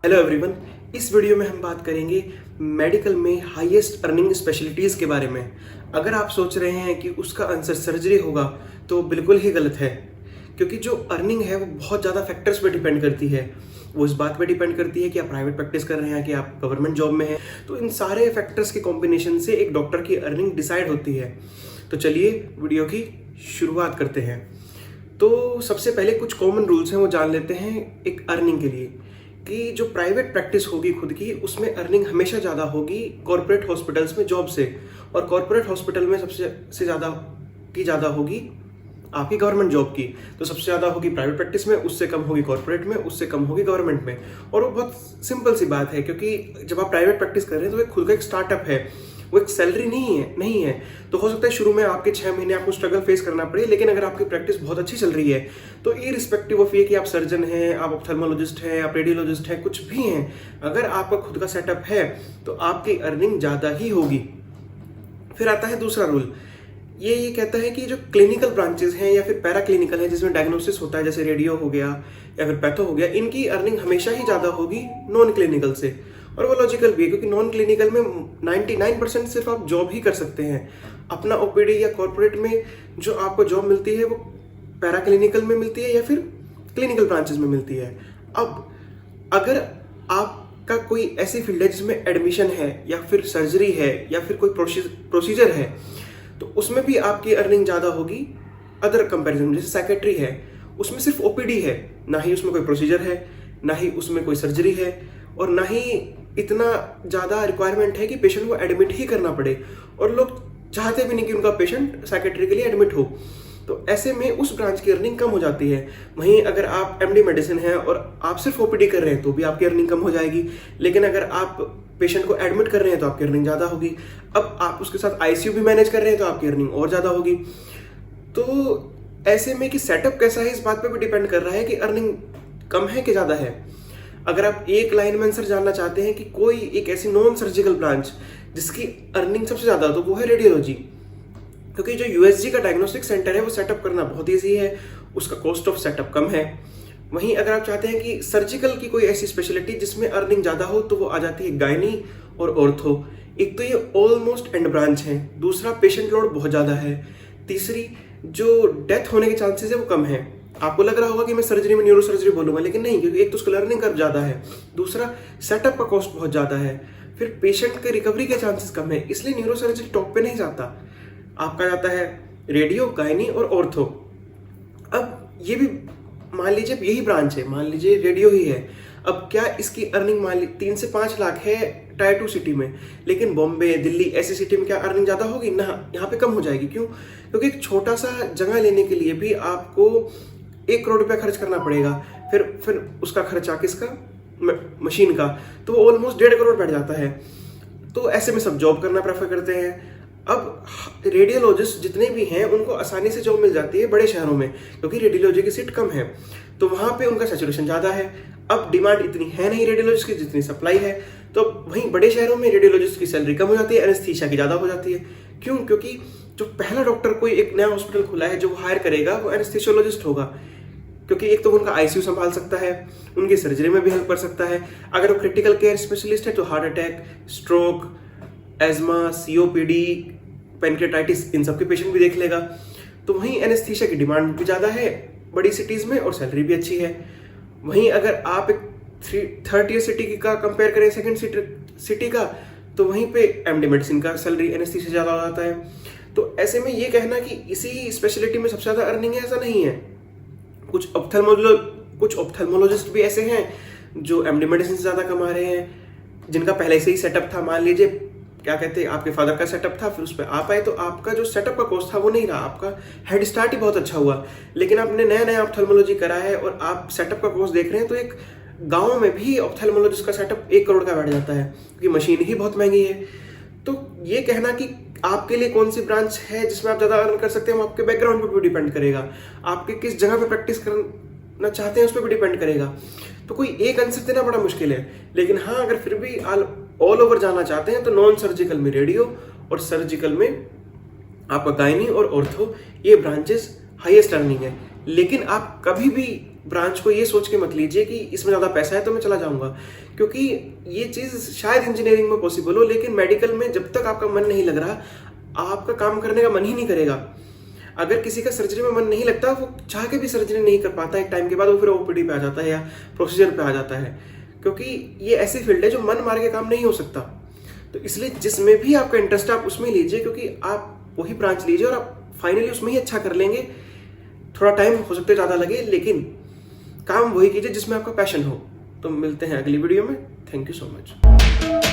Hello everyone. इस video में हम बात करेंगे मेडिकल में हाईएस्ट अर्निंग स्पेशलिटीज़ के बारे में। अगर आप सोच रहे हैं कि उसका आंसर सर्जरी होगा तो बिल्कुल ही गलत है, क्योंकि जो अर्निंग है वो बहुत ज़्यादा फैक्टर्स पे डिपेंड करती है। वो इस बात पे डिपेंड करती है कि आप प्राइवेट प्रैक्टिस कर रहे हैं कि आप गवर्नमेंट जॉब में हैं। तो इन सारे फैक्टर्स के कॉम्बिनेशन से एक डॉक्टर की अर्निंग डिसाइड होती है। तो चलिए वीडियो की शुरुआत करते हैं। तो सबसे पहले कुछ कॉमन रूल्स हैं वो जान लेते हैं एक अर्निंग के लिए, कि जो प्राइवेट प्रैक्टिस होगी खुद की, उसमें अर्निंग हमेशा ज़्यादा होगी कॉर्पोरेट हॉस्पिटल्स में जॉब से। और कॉर्पोरेट हॉस्पिटल में सबसे ज़्यादा होगी आपकी गवर्नमेंट जॉब की। तो सबसे ज़्यादा होगी प्राइवेट प्रैक्टिस में, उससे कम होगी कॉर्पोरेट में, उससे कम होगी गवर्नमेंट में। और वो बहुत सिंपल सी बात है, क्योंकि जब आप प्राइवेट प्रैक्टिस कर रहे हैं तो एक खुद का एक स्टार्टअप है, वो एक सैलरी नहीं है। तो हो सकता है शुरू में आपके 6 महीने आपको स्ट्रगल फेस करना पड़े, लेकिन अगर आपकी प्रैक्टिस बहुत अच्छी चल रही है तो इररिस्पेक्टिव ऑफ ये कि आप सर्जन हैं, आप ऑप्थेल्मोलॉजिस्ट हैं, आप रेडियोलॉजिस्ट हैं, कुछ भी हैं, अगर आपका खुद का सेटअप है तो आपकी अर्निंग ज़्यादा ही होगी। फिर आता है दूसरा रूल। ये कहता है कि जो क्लिनिकल ब्रांचेस हैं या फिर पैरा क्लिनिकल है जिसमें डायग्नोसिस होता है, जैसे रेडियो हो गया या फिर पैथो हो गया, इनकी अर्निंग हमेशा ही ज़्यादा होगी नॉन क्लिनिकल से। और वो लॉजिकल भी है, क्योंकि नॉन क्लिनिकल में 99% सिर्फ आप जॉब ही कर सकते हैं। अपना ओपीडी या कॉर्पोरेट में जो आपको जॉब मिलती है वो पैरा क्लिनिकल में मिलती है या फिर क्लिनिकल ब्रांचेस में मिलती है। अब अगर आपका कोई ऐसी फील्ड है जिसमें एडमिशन है या फिर सर्जरी है या फिर कोई प्रोसीजर है, तो उसमें भी आपकी अर्निंग ज़्यादा होगी अदर कंपैरिजन। जैसे साइकेट्री है, उसमें सिर्फ ओपीडी है, ना ही उसमें कोई प्रोसीजर है, ना ही उसमें कोई सर्जरी है, और ना ही इतना ज़्यादा रिक्वायरमेंट है कि पेशेंट को एडमिट ही करना पड़े। और लोग चाहते भी नहीं कि उनका पेशेंट साइकेट्री के लिए एडमिट हो। तो ऐसे में उस ब्रांच की अर्निंग कम हो जाती है। वहीं अगर आप एमडी मेडिसिन है और आप सिर्फ ओपीडी कर रहे हैं तो भी आपकी अर्निंग कम हो जाएगी, लेकिन अगर आप पेशेंट को एडमिट कर रहे हैं तो आपकी अर्निंग ज़्यादा होगी। अब आप उसके साथ आईसीयू भी मैनेज कर रहे हैं तो आपकी अर्निंग और ज़्यादा होगी। तो ऐसे में कि सेटअप कैसा है इस बात पर भी डिपेंड कर रहा है कि अर्निंग कम है कि ज़्यादा है। अगर आप एक लाइन में आंसर जानना चाहते हैं कि कोई एक ऐसी नॉन सर्जिकल ब्रांच जिसकी अर्निंग सबसे ज़्यादा, तो वो है रेडियोलॉजी। क्योंकि जो यूएसजी का डायग्नोस्टिक सेंटर है वो सेटअप करना बहुत ईजी है, उसका कॉस्ट ऑफ सेटअप कम है। वहीं अगर आप चाहते हैं कि सर्जिकल की कोई ऐसी स्पेशलिटी जिसमें अर्निंग ज़्यादा हो, तो वो आ जाती है गायनी और ऑर्थो। एक तो ये ऑलमोस्ट एंड ब्रांच है, दूसरा पेशेंट लोड बहुत ज़्यादा है, तीसरी जो डेथ होने के चांसेस है वो कम है। आपको लग रहा होगा कि मैं सर्जरी में न्यूरो सर्जरी बोलूंगा, लेकिन नहीं, क्योंकि एक तो उसका लर्निंग कर्व ज़्यादा है, दूसरा सेटअप का कॉस्ट बहुत ज़्यादा है, फिर पेशेंट के रिकवरी के चांसेस कम है। इसलिए न्यूरो सर्जरी टॉप पे नहीं जाता, आपका जाता है रेडियो, गायनी और ऑर्थो। अब ये भी मान लीजिए यही ब्रांच है, मान लीजिए रेडियो ही है। अब क्या इसकी अर्निंग मान ली 3 से 5 लाख है टायर 2 सिटी में, लेकिन बॉम्बे, दिल्ली ऐसी सिटी में क्या अर्निंग ज़्यादा होगी? ना, यहाँ पे कम हो जाएगी। क्यों? क्योंकि एक छोटा सा जगह लेने के लिए भी आपको 1 करोड़ रुपया खर्च करना पड़ेगा। फिर उसका खर्चा किसका? मशीन का, तो वो ऑलमोस्ट 1.5 करोड़ बैठ जाता है। तो ऐसे में सब जॉब करना प्रेफर करते हैं। अब रेडियोलॉजिस्ट जितने भी हैं उनको आसानी से जॉब मिल जाती है बड़े शहरों में, क्योंकि रेडियोलॉजी की सीट कम है, तो वहाँ पे उनका सैचुरेशन ज़्यादा है। अब डिमांड इतनी है नहीं रेडियोलॉजिस्ट की जितनी सप्लाई है, तो वहीं बड़े शहरों में रेडियोलॉजिस्ट की सैलरी कम हो जाती है, एनेस्थीसिया की ज़्यादा हो जाती है। क्यों? क्योंकि जो पहला डॉक्टर कोई एक नया हॉस्पिटल खुला है जो वो हायर करेगा वो एनेस्थीसियोलॉजिस्ट होगा, क्योंकि एक तो उनका आईसीयू संभाल सकता है, उनकी सर्जरी में भी हेल्प कर सकता है। अगर वो क्रिटिकल केयर स्पेशलिस्ट है तो heart attack, stroke, asthma, COPD, pancreatitis, इन सब के पेशेंट भी देख लेगा। तो वहीं एनेस्थीसिया की डिमांड भी ज़्यादा है बड़ी सिटीज़ में और सैलरी भी अच्छी है। वहीं अगर आप एक 3rd ईयर सिटी का कंपेयर करें 2nd सिटी का, तो वहीं पे एमडी मेडिसिन का सैलरी एनेस्थीसिया ज़्यादा हो जाता है। तो ऐसे में ये कहना कि इसी स्पेशलिटी में सबसे ज़्यादा अर्निंग है, ऐसा नहीं है। कुछ ऑप्थेल्मोलॉजिस्ट भी ऐसे हैं जो एमडी मेडिसिन से ज़्यादा कमा रहे हैं, जिनका पहले से ही सेटअप था। मान लीजिए क्या कहते हैं, आपके फादर का सेटअप था, फिर उस पर आप आए तो आपका जो सेटअप का कोर्स था वो नहीं रहा, आपका हेड स्टार्ट ही बहुत अच्छा हुआ, लेकिन आपने नया ऑप्थेल्मोलॉजी करा है और आप सेटअप का कोर्स देख रहे हैं, तो एक गाँव में भी ऑप्थेल्मोलॉजिस्ट का सेटअप 1 करोड़ का बैठ जाता है, क्योंकि मशीन ही बहुत महंगी है। तो ये कहना कि आपके लिए कौन सी ब्रांच है जिसमें आप ज़्यादा अर्न कर सकते हैं, वो आपके बैकग्राउंड पर भी डिपेंड करेगा, आपके किस जगह पे प्रैक्टिस करना चाहते हैं उस पर भी डिपेंड करेगा। तो कोई एक आंसर देना बड़ा मुश्किल है। लेकिन हाँ, अगर फिर भी ऑल ओवर जाना चाहते हैं तो नॉन सर्जिकल में रेडियो और सर्जिकल में आपका गायनी और ऑर्थो, ये ब्रांचेस हाईएस्ट अर्निंग है। लेकिन आप कभी भी ब्रांच को ये सोच के मत लीजिए कि इसमें ज़्यादा पैसा है तो मैं चला जाऊंगा, क्योंकि ये चीज़ शायद इंजीनियरिंग में पॉसिबल हो, लेकिन मेडिकल में जब तक आपका मन नहीं लग रहा, आपका काम करने का मन ही नहीं करेगा। अगर किसी का सर्जरी में मन नहीं लगता, वो चाह के भी सर्जरी नहीं कर पाता, एक टाइम के बाद वो फिर ओपीडी पे आ जाता है या प्रोसीजर पे आ जाता है, क्योंकि ये ऐसी फील्ड है जो मन मार के काम नहीं हो सकता। तो इसलिए जिसमें भी आपका इंटरेस्ट है आप उसमें लीजिए, क्योंकि आप वही ब्रांच लीजिए और आप फाइनली उसमें ही अच्छा कर लेंगे। थोड़ा टाइम हो सकता है ज़्यादा लगे, लेकिन काम वही कीजिए जिसमें आपका पैशन हो। तो मिलते हैं अगली वीडियो में। Thank you so much.